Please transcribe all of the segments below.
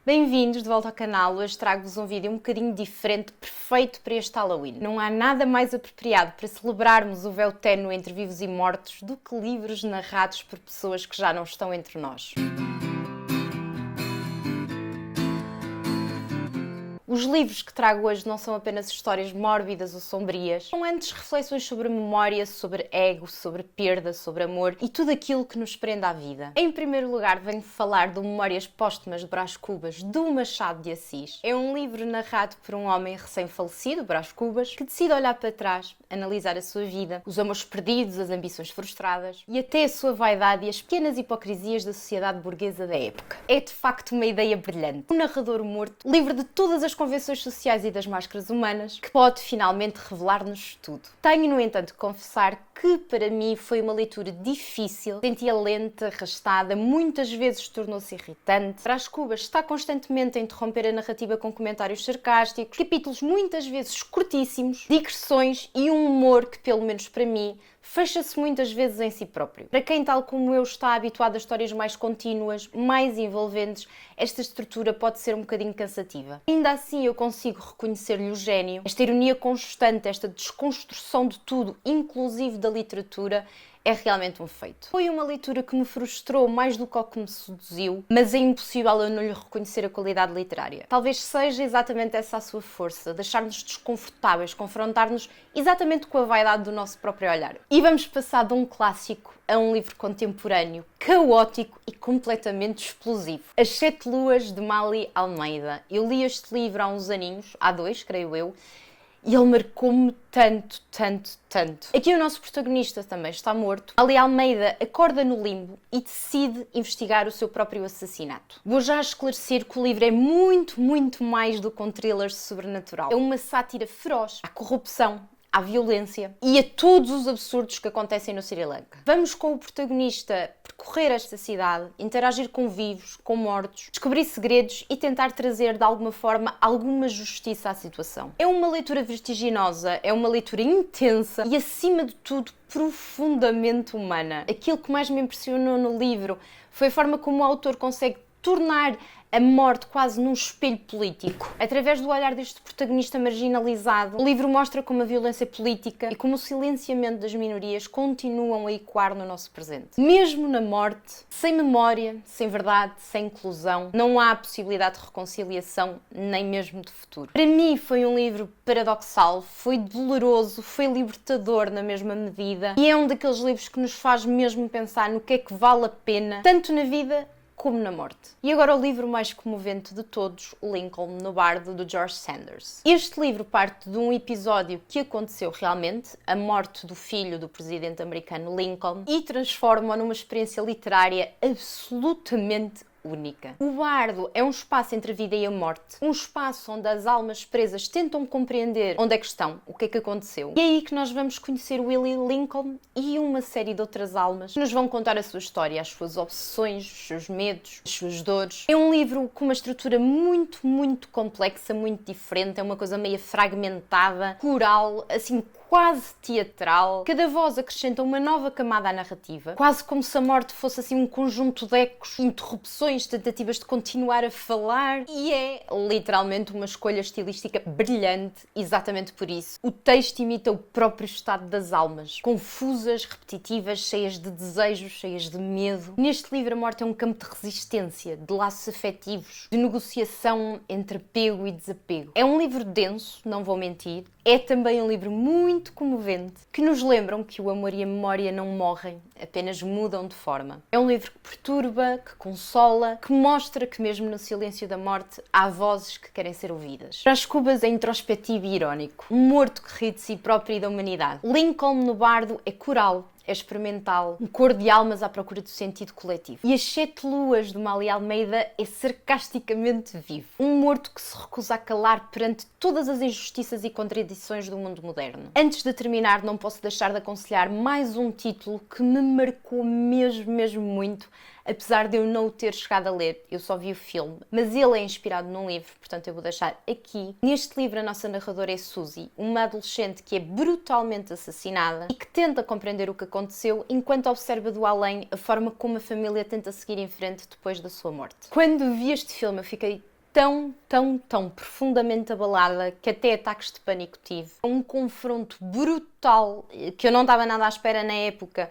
Bem-vindos de volta ao canal. Hoje trago-vos um vídeo um bocadinho diferente, perfeito para este Halloween. Não há nada mais apropriado para celebrarmos o véu ténue entre vivos e mortos do que livros narrados por pessoas que já não estão entre nós. Os livros que trago hoje não são apenas histórias mórbidas ou sombrias, são antes reflexões sobre memória, sobre ego, sobre perda, sobre amor e tudo aquilo que nos prende à vida. Em primeiro lugar, venho falar do Memórias Póstumas de Brás Cubas, do Machado de Assis. É um livro narrado por um homem recém-falecido, Brás Cubas, que decide olhar para trás, analisar a sua vida, os amores perdidos, as ambições frustradas e até a sua vaidade e as pequenas hipocrisias da sociedade burguesa da época. É de facto uma ideia brilhante. Um narrador morto, livre de todas as convenções sociais e das máscaras humanas, que pode finalmente revelar-nos tudo. Tenho, no entanto, que confessar que para mim foi uma leitura difícil, sentia lenta, arrastada, muitas vezes tornou-se irritante. Brás Cubas está constantemente a interromper a narrativa com comentários sarcásticos, capítulos muitas vezes curtíssimos, digressões e um humor que, pelo menos para mim, fecha-se muitas vezes em si próprio. Para quem, tal como eu, está habituado a histórias mais contínuas, mais envolventes, esta estrutura pode ser um bocadinho cansativa. Ainda assim, eu consigo reconhecer-lhe o gênio, esta ironia constante, esta desconstrução de tudo, inclusive da literatura, é realmente um feito. Foi uma leitura que me frustrou mais do que o que me seduziu, mas é impossível eu não lhe reconhecer a qualidade literária. Talvez seja exatamente essa a sua força, deixar-nos desconfortáveis, confrontar-nos exatamente com a vaidade do nosso próprio olhar. E vamos passar de um clássico a um livro contemporâneo, caótico e completamente explosivo. As Sete Luas, de Mália Almeida. Eu li este livro há uns aninhos, há 2, creio eu, e ele marcou-me tanto. Aqui o nosso protagonista também está morto. Mália Almeida acorda no limbo e decide investigar o seu próprio assassinato. Vou já esclarecer que o livro é muito mais do que um thriller sobrenatural. É uma sátira feroz à corrupção, à violência e a todos os absurdos que acontecem no Sri Lanka. Vamos com o protagonista percorrer esta cidade, interagir com vivos, com mortos, descobrir segredos e tentar trazer de alguma forma alguma justiça à situação. É uma leitura vertiginosa, é uma leitura intensa e, acima de tudo, profundamente humana. Aquilo que mais me impressionou no livro foi a forma como o autor consegue tornar a morte quase num espelho político. Através do olhar deste protagonista marginalizado, o livro mostra como a violência política e como o silenciamento das minorias continuam a ecoar no nosso presente. Mesmo na morte, sem memória, sem verdade, sem inclusão, não há possibilidade de reconciliação, nem mesmo de futuro. Para mim foi um livro paradoxal, foi doloroso, foi libertador na mesma medida e é um daqueles livros que nos faz mesmo pensar no que é que vale a pena, tanto na vida como na morte. E agora o livro mais comovente de todos, Lincoln no Bardo, do George Sanders. Este livro parte de um episódio que aconteceu realmente, a morte do filho do presidente americano Lincoln, e transforma-o numa experiência literária absolutamente única. O Bardo é um espaço entre a vida e a morte, um espaço onde as almas presas tentam compreender onde é que estão, o que é que aconteceu. E é aí que nós vamos conhecer Willie Lincoln e uma série de outras almas que nos vão contar a sua história, as suas obsessões, os seus medos, as suas dores. É um livro com uma estrutura muito complexa, muito diferente, é uma coisa meio fragmentada, coral, assim, quase teatral. Cada voz acrescenta uma nova camada à narrativa, quase como se a morte fosse assim um conjunto de ecos, interrupções, tentativas de continuar a falar, e é literalmente uma escolha estilística brilhante, exatamente por isso. O texto imita o próprio estado das almas, confusas, repetitivas, cheias de desejos, cheias de medo. Neste livro a morte é um campo de resistência, de laços afetivos, de negociação entre apego e desapego. É um livro denso, não vou mentir. É também um livro muito comovente, que nos lembram que o amor e a memória não morrem, apenas mudam de forma. É um livro que perturba, que consola, que mostra que mesmo no silêncio da morte há vozes que querem ser ouvidas. Brás Cubas é introspectivo e irónico, um morto que ri de si próprio e da humanidade. Lincoln no Bardo é coral, é experimental, um cor de almas à procura do sentido coletivo. E As Sete Luas, de Mália Almeida, é sarcasticamente vivo. Um morto que se recusa a calar perante todas as injustiças e contradições do mundo moderno. Antes de terminar, não posso deixar de aconselhar mais um título que me marcou mesmo muito, apesar de eu não o ter chegado a ler, eu só vi o filme, mas ele é inspirado num livro, portanto eu vou deixar aqui. Neste livro a nossa narradora é Suzy, uma adolescente que é brutalmente assassinada e que tenta compreender o que aconteceu enquanto observa do além a forma como a família tenta seguir em frente depois da sua morte. Quando vi este filme eu fiquei tão profundamente abalada que até ataques de pânico tive. Um confronto brutal, que eu não estava nada à espera na época,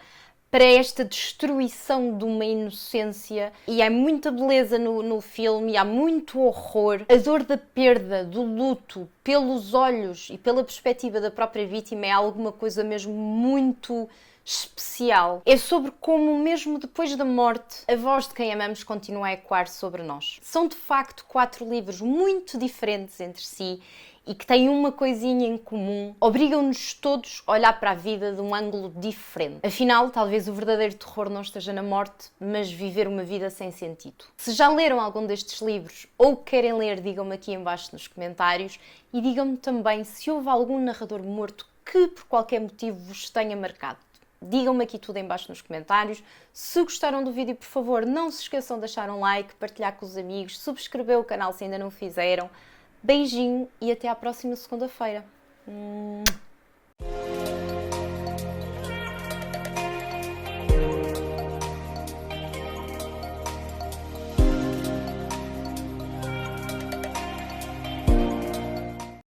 para esta destruição de uma inocência. E há muita beleza no filme, e há muito horror. A dor da perda, do luto, pelos olhos e pela perspectiva da própria vítima é alguma coisa mesmo muito especial. É sobre como, mesmo depois da morte, a voz de quem amamos continua a ecoar sobre nós. São, de facto, 4 livros muito diferentes entre si e que têm uma coisinha em comum. Obrigam-nos todos a olhar para a vida de um ângulo diferente. Afinal, talvez o verdadeiro terror não esteja na morte, mas viver uma vida sem sentido. Se já leram algum destes livros ou querem ler, digam-me aqui em baixo nos comentários e digam-me também se houve algum narrador morto que, por qualquer motivo, vos tenha marcado. Digam-me aqui tudo em baixo nos comentários. Se gostaram do vídeo, por favor, não se esqueçam de deixar um like, partilhar com os amigos, subscrever o canal se ainda não fizeram. Beijinho e até à próxima segunda-feira.